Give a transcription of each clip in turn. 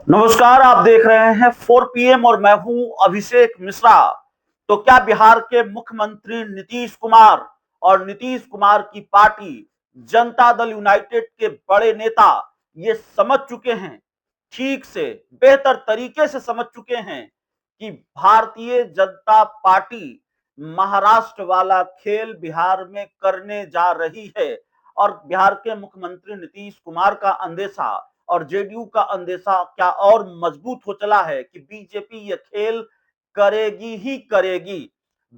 नमस्कार, आप देख रहे हैं 4 PM और मैं हूं अभिषेक मिश्रा। तो क्या बिहार के मुख्यमंत्री नीतीश कुमार और नीतीश कुमार की पार्टी जनता दल यूनाइटेड के बड़े नेता ये समझ चुके हैं, ठीक से बेहतर तरीके से समझ चुके हैं कि भारतीय जनता पार्टी महाराष्ट्र वाला खेल बिहार में करने जा रही है और बिहार के मुख्यमंत्री नीतीश कुमार का अंदेशा और जेडीयू का अंदेशा क्या और मजबूत हो चला है कि बीजेपी ये खेल करेगी ही करेगी।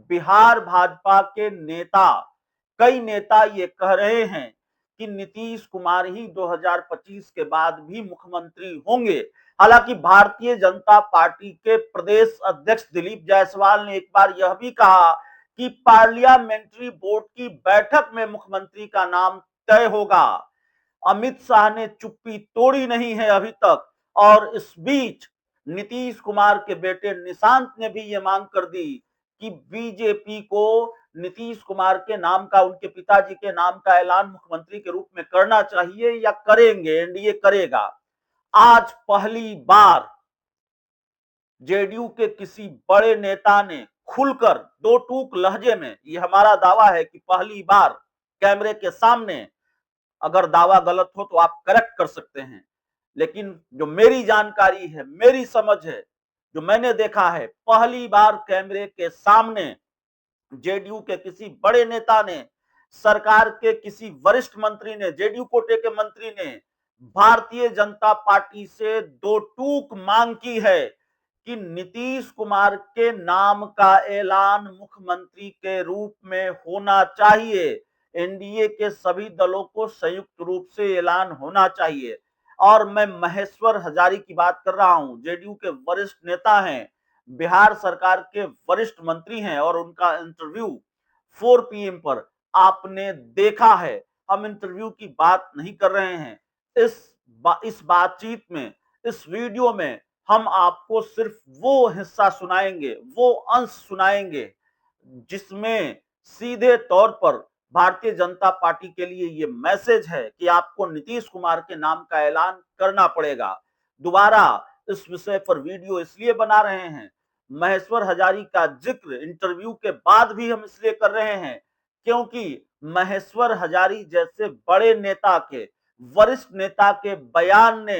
बिहार भाजपा के नेता, कई नेता ये कह रहे हैं कि नीतीश कुमार ही 2025 के बाद भी मुख्यमंत्री होंगे। हालांकि भारतीय जनता पार्टी के प्रदेश अध्यक्ष दिलीप जायसवाल ने एक बार यह भी कहा कि पार्लियामेंट्री बोर्ड की बैठक में मुख्यमंत्री का नाम तय होगा। अमित शाह ने चुप्पी तोड़ी नहीं है अभी तक और इस बीच नीतीश कुमार के बेटे निशांत ने भी ये मांग कर दी कि बीजेपी को नीतीश कुमार के नाम का, उनके पिताजी के नाम का ऐलान मुख्यमंत्री के रूप में करना चाहिए या करेंगे, एनडीए करेगा। आज पहली बार जेडीयू के किसी बड़े नेता ने खुलकर दो टूक लहजे में, ये हमारा दावा है कि पहली बार कैमरे के सामने, अगर दावा गलत हो तो आप करेक्ट कर सकते हैं, लेकिन जो मेरी जानकारी है, मेरी समझ है, जो मैंने देखा है, पहली बार कैमरे के सामने जेडीयू के किसी बड़े नेता ने, सरकार के किसी वरिष्ठ मंत्री ने, जेडीयू कोटे के मंत्री ने भारतीय जनता पार्टी से दो टूक मांग की है कि नीतीश कुमार के नाम का ऐलान मुख्यमंत्री के रूप में होना चाहिए। एनडीए के सभी दलों को संयुक्त रूप से ऐलान होना चाहिए। और मैं महेश्वर हजारी की बात कर रहा हूं, जेडीयू के वरिष्ठ नेता हैं, बिहार सरकार के वरिष्ठ मंत्री हैं और उनका इंटरव्यू 4 PM पर आपने देखा है। हम इंटरव्यू की बात नहीं कर रहे हैं। इस बातचीत में, इस वीडियो में हम आपको सिर्फ वो हिस्सा सुनाएंगे, वो अंश सुनाएंगे जिसमें सीधे तौर पर भारतीय जनता पार्टी के लिए ये मैसेज है कि आपको नीतीश कुमार के नाम का ऐलान करना पड़ेगा। दोबारा इस विषय पर वीडियो इसलिए बना रहे हैं, महेश्वर हजारी का जिक्र इंटरव्यू के बाद भी हम इसलिए कर रहे हैं क्योंकि महेश्वर हजारी जैसे बड़े नेता के, वरिष्ठ नेता के बयान ने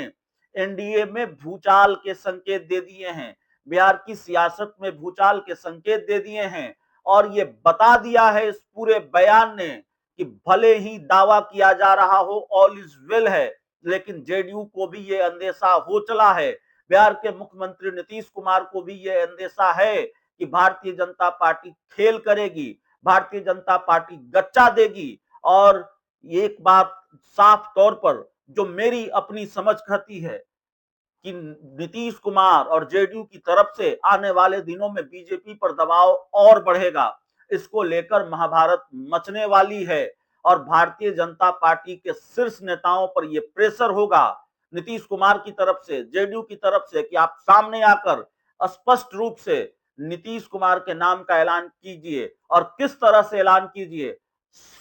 एनडीए में भूचाल के संकेत दे दिए हैं, बिहार की सियासत में भूचाल के संकेत दे दिए हैं और ये बता दिया है इस पूरे बयान ने कि भले ही दावा किया जा रहा हो ऑल इज वेल है, लेकिन जेडीयू को भी ये अंदेशा हो चला है, बिहार के मुख्यमंत्री नीतीश कुमार को भी ये अंदेशा है कि भारतीय जनता पार्टी खेल करेगी, भारतीय जनता पार्टी गच्चा देगी। और एक बात साफ तौर पर जो मेरी अपनी समझ कहती है कि नीतीश कुमार और जेडीयू की तरफ से आने वाले दिनों में बीजेपी पर दबाव और बढ़ेगा। इसको लेकर महाभारत मचने वाली है और भारतीय जनता पार्टी के शीर्ष नेताओं पर यह प्रेशर होगा नीतीश कुमार की तरफ से, जेडीयू की तरफ से कि आप सामने आकर स्पष्ट रूप से नीतीश कुमार के नाम का ऐलान कीजिए और किस तरह से ऐलान कीजिए।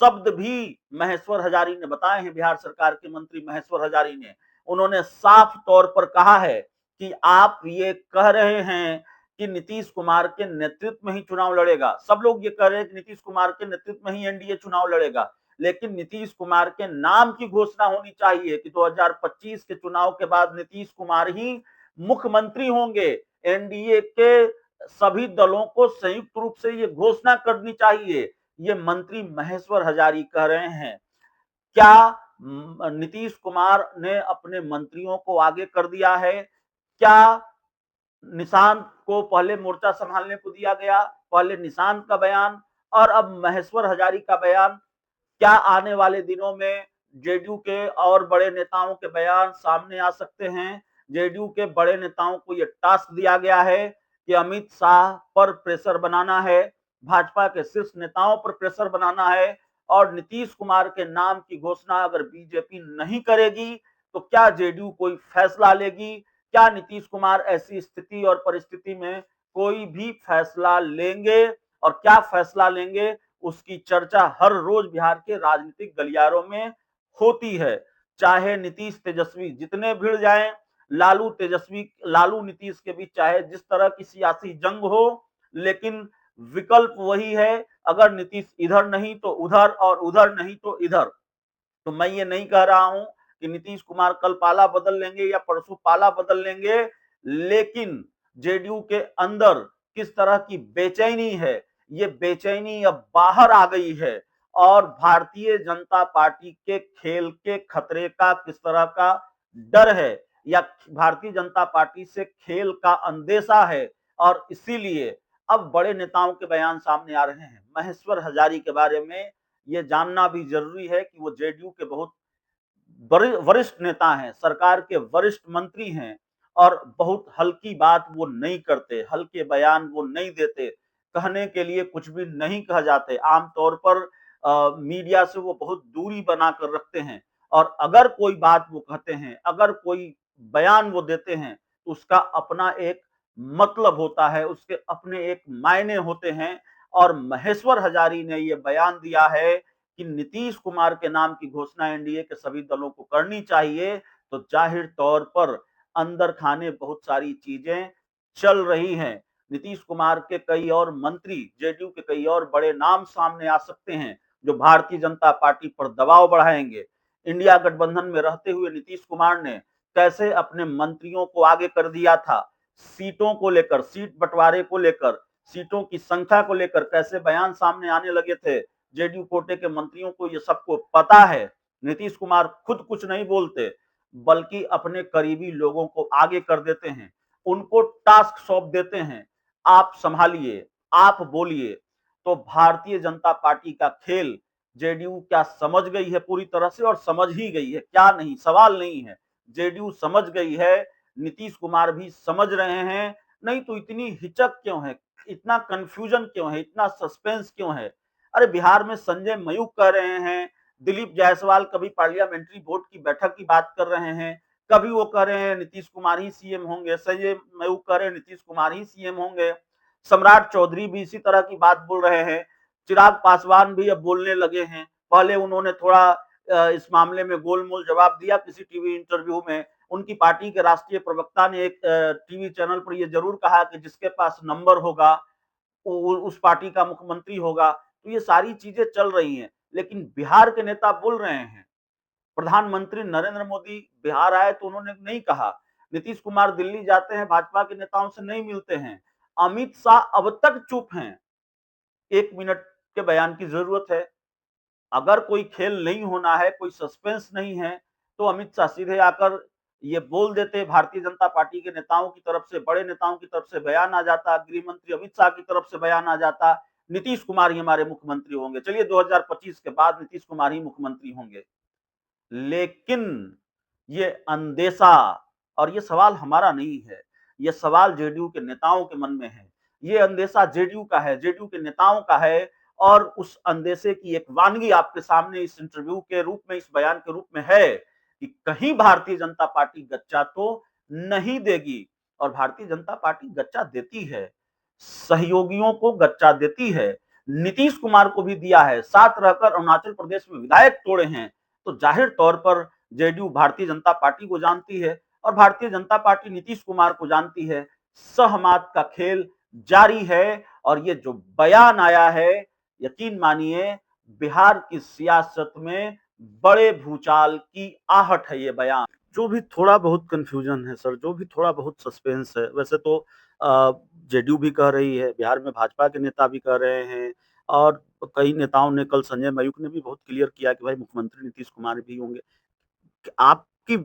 शब्द भी महेश्वर हजारी ने बताए हैं, बिहार सरकार के मंत्री महेश्वर हजारी ने, उन्होंने साफ तौर पर कहा है कि आप ये कह रहे हैं कि नीतीश कुमार के नेतृत्व में ही चुनाव लड़ेगा। सब लोग ये कह रहे हैं कि नीतीश कुमार के नेतृत्व में ही एनडीए चुनाव लड़ेगा, लेकिन नीतीश कुमार के नाम की घोषणा होनी चाहिए कि 2025 के चुनाव के बाद नीतीश कुमार ही मुख्यमंत्री होंगे। एनडीए के सभी दलों को संयुक्त रूप से ये घोषणा करनी चाहिए। ये मंत्री महेश्वर हजारी कह रहे हैं। क्या नीतीश कुमार ने अपने मंत्रियों को आगे कर दिया है? क्या निशांत को पहले मोर्चा संभालने को दिया गया, पहले निशांत का बयान और अब महेश्वर हजारी का बयान, क्या आने वाले दिनों में जेडीयू के और बड़े नेताओं के बयान सामने आ सकते हैं? जेडीयू के बड़े नेताओं को यह टास्क दिया गया है कि अमित शाह पर प्रेशर बनाना है, भाजपा के शीर्ष नेताओं पर प्रेशर बनाना है और नीतीश कुमार के नाम की घोषणा अगर बीजेपी नहीं करेगी तो क्या जेडीयू कोई फैसला लेगी? क्या नीतीश कुमार ऐसी स्थिति और परिस्थिति में कोई भी फैसला लेंगे और क्या फैसला लेंगे, उसकी चर्चा हर रोज बिहार के राजनीतिक गलियारों में होती है। चाहे नीतीश तेजस्वी जितने भिड़ जाएं, लालू नीतीश के बीच चाहे जिस तरह की सियासी जंग हो, लेकिन विकल्प वही है, अगर नीतीश इधर नहीं तो उधर और उधर नहीं तो इधर। तो मैं ये नहीं कह रहा हूं कि नीतीश कुमार कल पाला बदल लेंगे या परसों पाला बदल लेंगे, लेकिन जेडीयू के अंदर किस तरह की बेचैनी है, ये बेचैनी अब बाहर आ गई है और भारतीय जनता पार्टी के खेल के खतरे का किस तरह का डर है या भारतीय जनता पार्टी से खेल का अंदेशा है। और इसीलिए अब बड़े नेताओं के बयान सामने आ रहे हैं। महेश्वर हजारी के बारे में ये जानना भी जरूरी है कि वो जेडीयू के बहुत वरिष्ठ नेता हैं, सरकार के वरिष्ठ मंत्री हैं और बहुत हल्की बात वो नहीं करते, हल्के बयान वो नहीं देते, कहने के लिए कुछ भी नहीं कह जाते। आमतौर पर मीडिया से वो बहुत दूरी बनाकर रखते हैं और अगर कोई बात वो कहते हैं, अगर कोई बयान वो देते हैं, तो उसका अपना एक मतलब होता है, उसके अपने एक मायने होते हैं। और महेश्वर हजारी ने ये बयान दिया है कि नीतीश कुमार के नाम की घोषणा एनडीए के सभी दलों को करनी चाहिए, तो जाहिर तौर पर अंदर खाने बहुत सारी चीजें चल रही हैं। नीतीश कुमार के कई और मंत्री, जेडीयू के कई और बड़े नाम सामने आ सकते हैं जो भारतीय जनता पार्टी पर दबाव बढ़ाएंगे। इंडिया गठबंधन में रहते हुए नीतीश कुमार ने कैसे अपने मंत्रियों को आगे कर दिया था, सीटों को लेकर, सीट बंटवारे को लेकर, सीटों की संख्या को लेकर कैसे बयान सामने आने लगे थे। जेडीयू कोटे के मंत्रियों को ये सबको पता है। नीतीश कुमार खुद कुछ नहीं बोलते, बल्कि अपने करीबी लोगों को आगे कर देते हैं, उनको टास्क सौंप देते हैं, आप संभालिए, आप बोलिए। तो भारतीय जनता पार्टी का खेल जेडीयू क्या समझ गई है पूरी तरह से, और समझ ही गई है, क्या नहीं, सवाल नहीं है, जेडीयू समझ गई है, नीतीश कुमार भी समझ रहे हैं। नहीं तो इतनी हिचक क्यों है, इतना कंफ्यूजन क्यों है, इतना सस्पेंस क्यों है। अरे बिहार में संजय मयूख कह रहे हैं, दिलीप जायसवाल कभी पार्लियामेंट्री बोर्ड की बैठक की बात कर रहे हैं, कभी वो कह रहे हैं नीतीश कुमार ही सीएम होंगे, संजय मयूख कह रहे हैं नीतीश कुमार ही सीएम होंगे, सम्राट चौधरी भी इसी तरह की बात बोल रहे हैं, चिराग पासवान भी अब बोलने लगे हैं। पहले उन्होंने थोड़ा इस मामले में गोलमोल जवाब दिया किसी टीवी इंटरव्यू में। उनकी पार्टी के राष्ट्रीय प्रवक्ता ने एक टीवी चैनल पर यह जरूर कहा कि जिसके पास नंबर होगा उस पार्टी का मुख्यमंत्री होगा। तो ये सारी चीजें चल रही हैं, लेकिन बिहार के नेता बोल रहे हैं। प्रधानमंत्री नरेंद्र मोदी बिहार आए तो उन्होंने नहीं कहा, नीतीश कुमार दिल्ली जाते हैं, भाजपा के नेताओं से नहीं मिलते हैं, अमित शाह अब तक चुप हैं। 1 मिनट के बयान की जरूरत है। अगर कोई खेल नहीं होना है, कोई सस्पेंस नहीं है, तो अमित शाह सीधे आकर ये बोल देते, भारतीय जनता पार्टी के नेताओं की तरफ से, बड़े नेताओं की तरफ से बयान आ जाता, गृह मंत्री अमित शाह की तरफ से बयान आ जाता, नीतीश कुमार ही हमारे मुख्यमंत्री होंगे। चलिए 2025 के बाद नीतीश कुमार ही मुख्यमंत्री होंगे। लेकिन ये अंदेशा, और ये सवाल हमारा नहीं है, ये सवाल जेडीयू के नेताओं के मन में है, ये अंदेशा जेडीयू का है, जेडीयू के नेताओं का है। और उस अंदेशे की एक वानगी आपके सामने इस इंटरव्यू के रूप में, इस बयान के रूप में है कि कहीं भारतीय जनता पार्टी गच्चा तो नहीं देगी। और भारतीय जनता पार्टी गच्चा देती है, सहयोगियों को गच्चा देती है, नीतीश कुमार को भी दिया है, साथ रहकर अरुणाचल प्रदेश में विधायक तोड़े हैं। तो जाहिर तौर पर जेडीयू भारतीय जनता पार्टी को जानती है और भारतीय जनता पार्टी नीतीश कुमार को जानती है। सहमत का खेल जारी है और ये जो बयान आया है, यकीन मानिए बिहार की सियासत में बड़े भूचाल की आहट है ये बयान। जो भी थोड़ा बहुत कंफ्यूजन है सर, जो भी थोड़ा बहुत सस्पेंस है, वैसे तो जेडीयू भी कह रही है, बिहार में भाजपा के नेता भी कह रहे हैं और कई नेताओं ने, कल संजय मयूख ने भी बहुत क्लियर किया कि भाई मुख्यमंत्री नीतीश कुमार भी होंगे। आपकी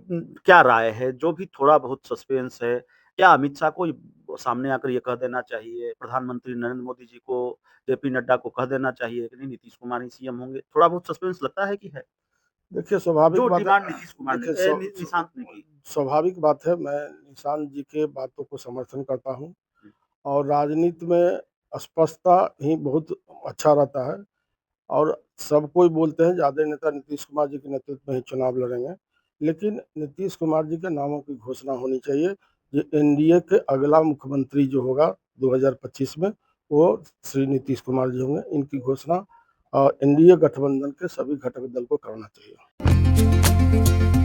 क्या राय है? जो भी थोड़ा बहुत सस्पेंस है, क्या अमित शाह को सामने आकर ये कह देना चाहिए, प्रधानमंत्री नरेंद्र मोदी जी को, जेपी नड्डा को कह देना चाहिए कि नहीं नीतीश कुमार ही सीएम होंगे? थोड़ा बहुत सस्पेंस लगता है कि है? देखिए स्वाभाविक जो बात डिमांड नीतीश कुमार ने देखिए निशांत ने की। स्वाभाविक बात है, मैं निशांत जी के बातों को समर्थन करता हूँ और राजनीति में स्पष्टता ही बहुत अच्छा रहता है और सब कोई बोलते हैं ज़्यादा नेता नीतीश कुमार जी के नेतृत्व में ही चुनाव लड़ेंगे, लेकिन नीतीश कुमार जी के नामों की घोषणा होनी चाहिए। ये एनडीए के अगला मुख्यमंत्री जो होगा 2025 में, वो श्री नीतीश कुमार जी होंगे। इनकी घोषणा एनडीए गठबंधन के सभी घटक दल को करना चाहिए।